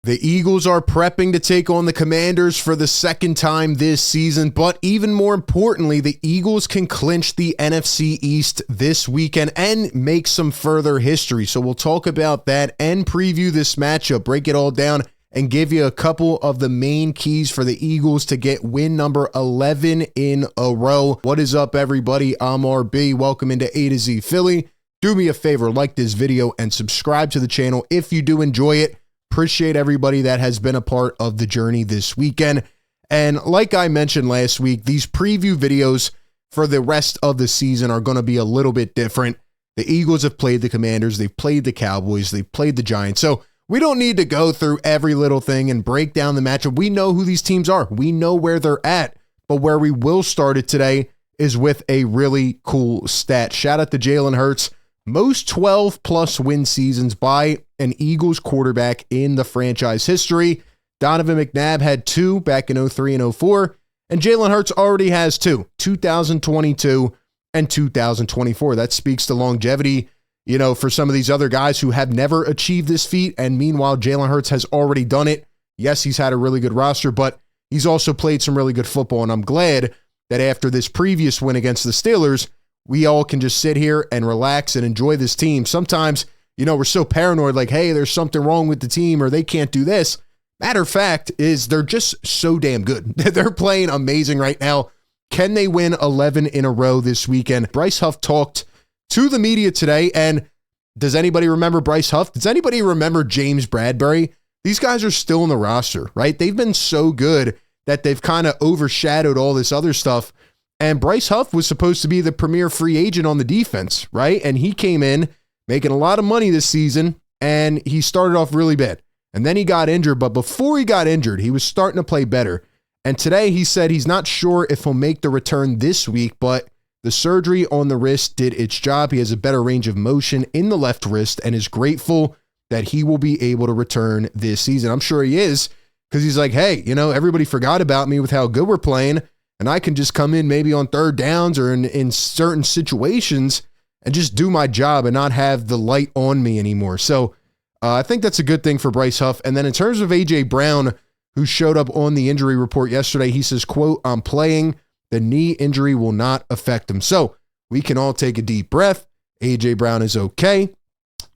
The Eagles are prepping to take on the Commanders for the second time this season, but even more importantly, the Eagles can clinch the NFC East this weekend and make some further history. So we'll talk about that and preview this matchup, break it all down, and give you a couple of the main keys for the Eagles to get win number 11 in a row. What is up, everybody? I'm RB. Welcome into A to Z Philly. Do me a favor, like this video and subscribe to the channel if you do enjoy it. Appreciate everybody that has been a part of the journey this weekend. And like I mentioned last week, these preview videos for the rest of the season are going to be a little bit different. The Eagles have played the Commanders, they've played the Cowboys, they've played the Giants. So we don't need to go through every little thing and break down the matchup. We know who these teams are. We know where they're at. But where we will start it today is with a really cool stat. Shout out to Jalen Hurts. Most 12-plus win seasons by an Eagles quarterback in the franchise history. Donovan McNabb had 2 back in 03 and 04, and Jalen Hurts already has 2, 2022 and 2024. That speaks to longevity, for some of these other guys who have never achieved this feat, and meanwhile, Jalen Hurts has already done it. Yes, he's had a really good roster, but he's also played some really good football, and I'm glad that after this previous win against the Steelers, we all can just sit here and relax and enjoy this team. Sometimes, we're so paranoid, like, hey, there's something wrong with the team or they can't do this. Matter of fact is they're just so damn good. They're playing amazing right now. Can they win 11 in a row this weekend? Bryce Huff talked to the media today. And does anybody remember Bryce Huff? Does anybody remember James Bradbury? These guys are still in the roster, right? They've been so good that they've kind of overshadowed all this other stuff. And Bryce Huff was supposed to be the premier free agent on the defense, right? And he came in making a lot of money this season, and he started off really bad. And then he got injured, but before he got injured, he was starting to play better. And today he said he's not sure if he'll make the return this week, but the surgery on the wrist did its job. He has a better range of motion in the left wrist and is grateful that he will be able to return this season. I'm sure he is, because he's like, hey, everybody forgot about me with how good we're playing. And I can just come in maybe on third downs or in certain situations and just do my job and not have the light on me anymore. So I think that's a good thing for Bryce Huff. And then in terms of A.J. Brown, who showed up on the injury report yesterday, he says, quote, I'm playing. The knee injury will not affect him. So we can all take a deep breath. A.J. Brown is okay.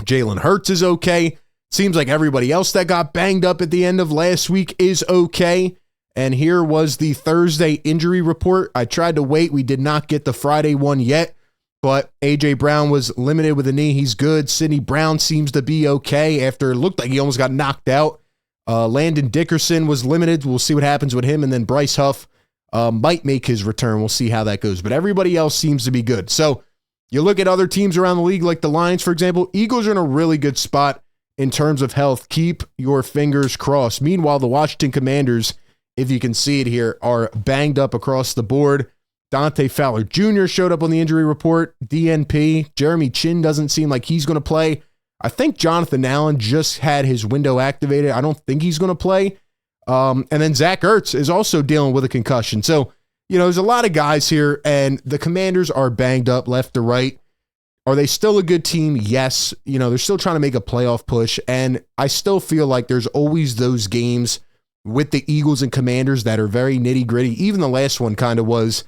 Jalen Hurts is okay. Seems like everybody else that got banged up at the end of last week is okay. And here was the Thursday injury report. I tried to wait. We did not get the Friday one yet, but A.J. Brown was limited with a knee. He's good. Sidney Brown seems to be okay after it looked like he almost got knocked out. Landon Dickerson was limited. We'll see what happens with him. And then Bryce Huff might make his return. We'll see how that goes. But everybody else seems to be good. So you look at other teams around the league, like the Lions, for example. Eagles are in a really good spot in terms of health. Keep your fingers crossed. Meanwhile, the Washington Commanders, if you can see it here, are banged up across the board. Dante Fowler Jr. showed up on the injury report. DNP. Jeremy Chin doesn't seem like he's going to play. I think Jonathan Allen just had his window activated. I don't think he's going to play. And then Zach Ertz is also dealing with a concussion. So, there's a lot of guys here, and the Commanders are banged up left to right. Are they still a good team? Yes. They're still trying to make a playoff push, and I still feel like there's always those games with the Eagles and Commanders that are very nitty gritty. Even the last one kind of was.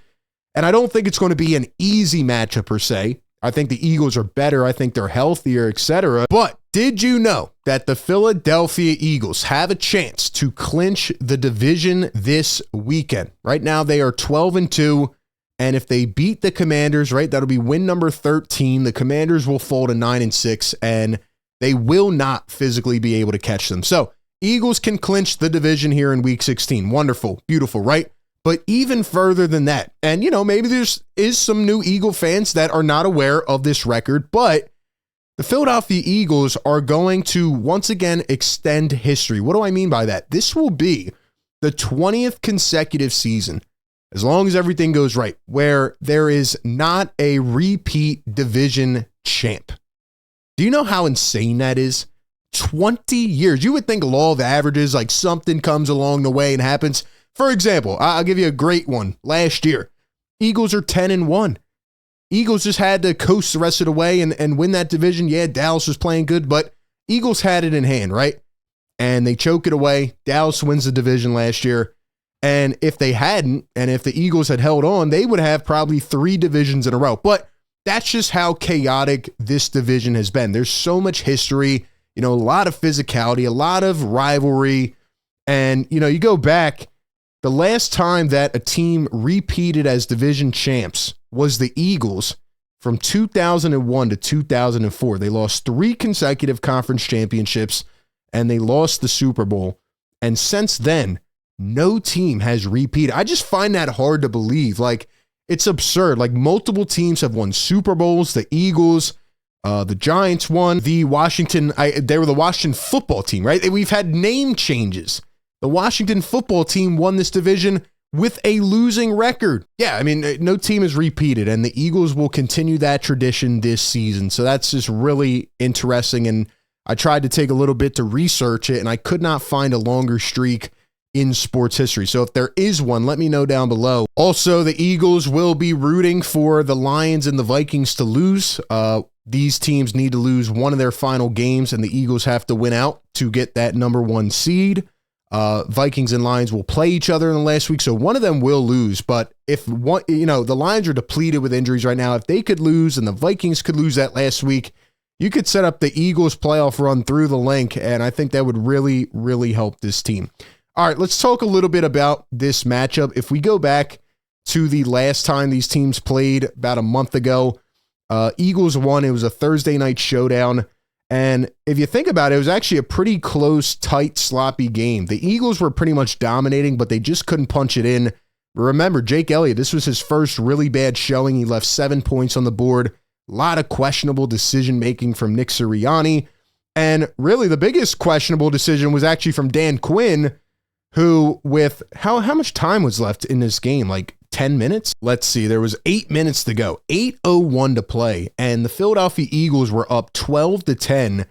And I don't think it's going to be an easy matchup per se. I think the Eagles are better. I think they're healthier, etc. But did you know that the Philadelphia Eagles have a chance to clinch the division this weekend? Right now they are 12-2. And if they beat the Commanders, right, that'll be win number 13. The Commanders will fall to 9-6, and they will not physically be able to catch them. So Eagles can clinch the division here in week 16. Wonderful, beautiful, right? But even further than that, and maybe there's some new Eagle fans that are not aware of this record, but the Philadelphia Eagles are going to once again extend history. What do I mean by that? This will be the 20th consecutive season, as long as everything goes right, where there is not a repeat division champ. Do you know how insane that is? 20 years. You would think law of averages, like something comes along the way and happens. For example, I'll give you a great one. Last year, Eagles are 10-1. Eagles just had to coast the rest of the way and win that division. Yeah, Dallas was playing good, but Eagles had it in hand, right? and they choke it away. Dallas wins the division last year. And if they hadn't, and if the Eagles had held on, they would have probably 3 divisions in a row. But that's just how chaotic this division has been. There's so much history, a lot of physicality, a lot of rivalry. And, you go back, the last time that a team repeated as division champs was the Eagles from 2001 to 2004. They lost 3 consecutive conference championships, and they lost the Super Bowl. And since then, no team has repeated. I just find that hard to believe. Like, it's absurd. Like, multiple teams have won Super Bowls. The Eagles, the Giants won. They were the Washington football team, right? We've had name changes. The Washington football team won this division with a losing record. Yeah, I mean, no team has repeated, and the Eagles will continue that tradition this season. So that's just really interesting. And I tried to take a little bit to research it, and I could not find a longer streak in sports history. So if there is one, let me know down below. Also, the Eagles will be rooting for the Lions and the Vikings to lose. These teams need to lose one of their final games, and the Eagles have to win out to get that number 1 seed. Vikings and Lions will play each other in the last week, so one of them will lose. But if one, the Lions are depleted with injuries right now. If they could lose and the Vikings could lose that last week, you could set up the Eagles playoff run through the link, and I think that would really, really help this team. All right, let's talk a little bit about this matchup. If we go back to the last time these teams played about a month ago, Eagles won. It was a Thursday night showdown. And if you think about it, it was actually a pretty close, tight, sloppy game. The Eagles were pretty much dominating, but they just couldn't punch it in. Remember, Jake Elliott, this was his first really bad showing. He left 7 points on the board. A lot of questionable decision-making from Nick Sirianni. And really, the biggest questionable decision was actually from Dan Quinn, who, with how much time was left in this game? Like 10 minutes? Let's see. There was 8 minutes to go. 8:01 to play. And the Philadelphia Eagles were up 12-10.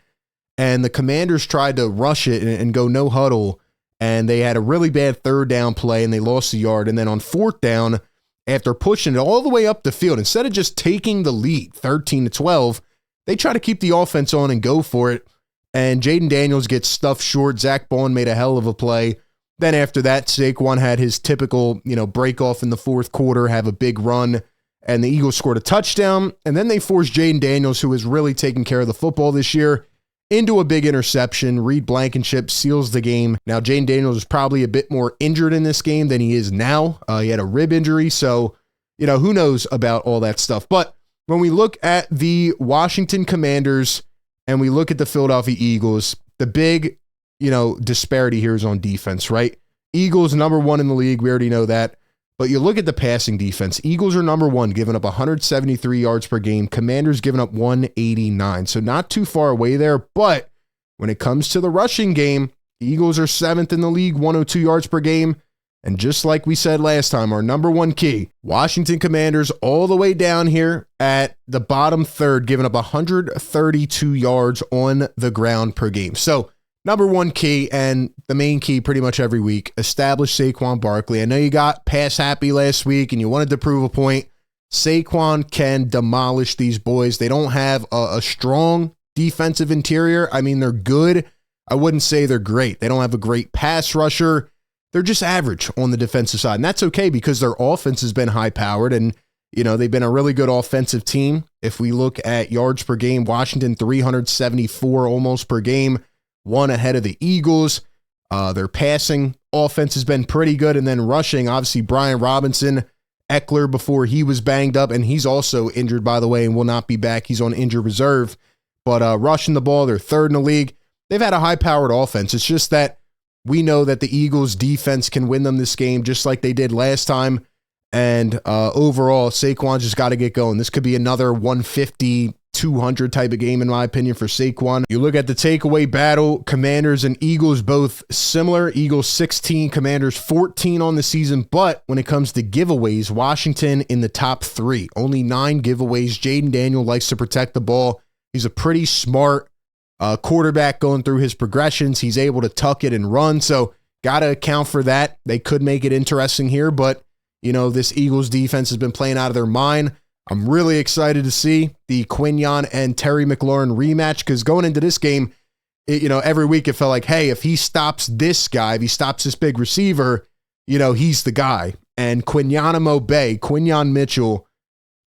And the Commanders tried to rush it and go no huddle. And they had a really bad 3rd down play, and they lost a yard. And then on 4th down, after pushing it all the way up the field, instead of just taking the lead, 13-12, they try to keep the offense on and go for it. And Jaden Daniels gets stuffed short. Zach Bond made a hell of a play. Then after that, Saquon had his typical, break off in the 4th quarter, have a big run, and the Eagles scored a touchdown. And then they forced Jaden Daniels, who has really taken care of the football this year, into a big interception. Reed Blankenship seals the game. Now, Jaden Daniels is probably a bit more injured in this game than he is now. He had a rib injury, so, who knows about all that stuff. But when we look at the Washington Commanders and we look at the Philadelphia Eagles, the big disparity here is on defense, right? Eagles number 1 in the league. We already know that. But you look at the passing defense. Eagles are number 1, giving up 173 yards per game. Commanders giving up 189. So not too far away there. But when it comes to the rushing game, Eagles are 7th in the league, 102 yards per game. And just like we said last time, our number 1 key, Washington Commanders all the way down here at the bottom 3rd, giving up 132 yards on the ground per game. So number 1 key, and the main key pretty much every week, establish Saquon Barkley. I know you got pass happy last week and you wanted to prove a point. Saquon can demolish these boys. They don't have a strong defensive interior. I mean, they're good. I wouldn't say they're great. They don't have a great pass rusher. They're just average on the defensive side. And that's okay because their offense has been high-powered and, they've been a really good offensive team. If we look at yards per game, Washington 374 almost per game. 1 ahead of the Eagles. Their passing offense has been pretty good. And then rushing, obviously, Brian Robinson, Eckler before he was banged up. And he's also injured, by the way, and will not be back. He's on injured reserve. But rushing the ball, they're 3rd in the league. They've had a high-powered offense. It's just that we know that the Eagles' defense can win them this game just like they did last time. And overall, Saquon just got to get going. This could be another 150 200 type of game, in my opinion, for Saquon. You look at the takeaway battle, Commanders and Eagles both similar. Eagles 16, Commanders 14 on the season. But when it comes to giveaways, Washington in the top 3. Only 9 giveaways. Jaden Daniels likes to protect the ball. He's a pretty smart quarterback going through his progressions. He's able to tuck it and run. So got to account for that. They could make it interesting here, but this Eagles defense has been playing out of their mind. I'm really excited to see the Quinyon and Terry McLaurin rematch because going into this game, every week it felt like, hey, if he stops this guy, if he stops this big receiver, he's the guy. And Quinyon Mitchell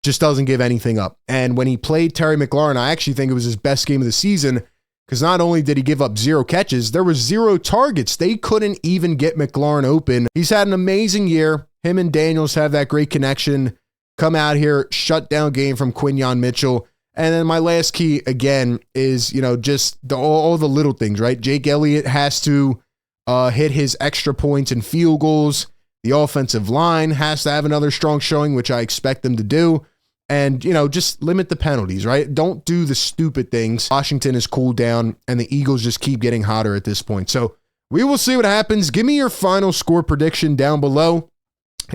just doesn't give anything up. And when he played Terry McLaurin, I actually think it was his best game of the season, because not only did he give up 0 catches, there was 0 targets. They couldn't even get McLaurin open. He's had an amazing year. Him and Daniels have that great connection. Come out here, shut down game from Quinyon Mitchell. And then my last key, again, is, just all the little things, right? Jake Elliott has to hit his extra points and field goals. The offensive line has to have another strong showing, which I expect them to do. And, just limit the penalties, right? Don't do the stupid things. Washington has cooled down, and the Eagles just keep getting hotter at this point. So we will see what happens. Give me your final score prediction down below.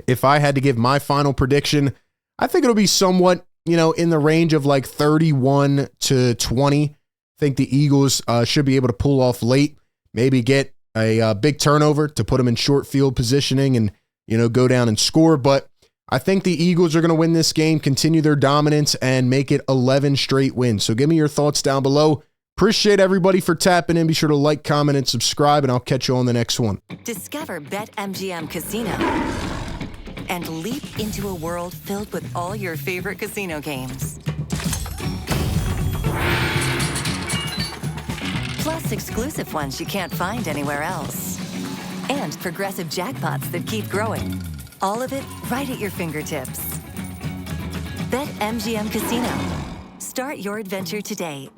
If I had to give my final prediction, I think it'll be somewhat, in the range of like 31-20. I think the Eagles should be able to pull off late, maybe get a big turnover to put them in short field positioning and, go down and score. But I think the Eagles are going to win this game, continue their dominance, and make it 11 straight wins. So give me your thoughts down below. Appreciate everybody for tapping in. Be sure to like, comment, and subscribe, and I'll catch you on the next one. Discover BetMGM Casino and leap into a world filled with all your favorite casino games. Plus exclusive ones you can't find anywhere else. And progressive jackpots that keep growing. All of it right at your fingertips. BetMGM Casino. Start your adventure today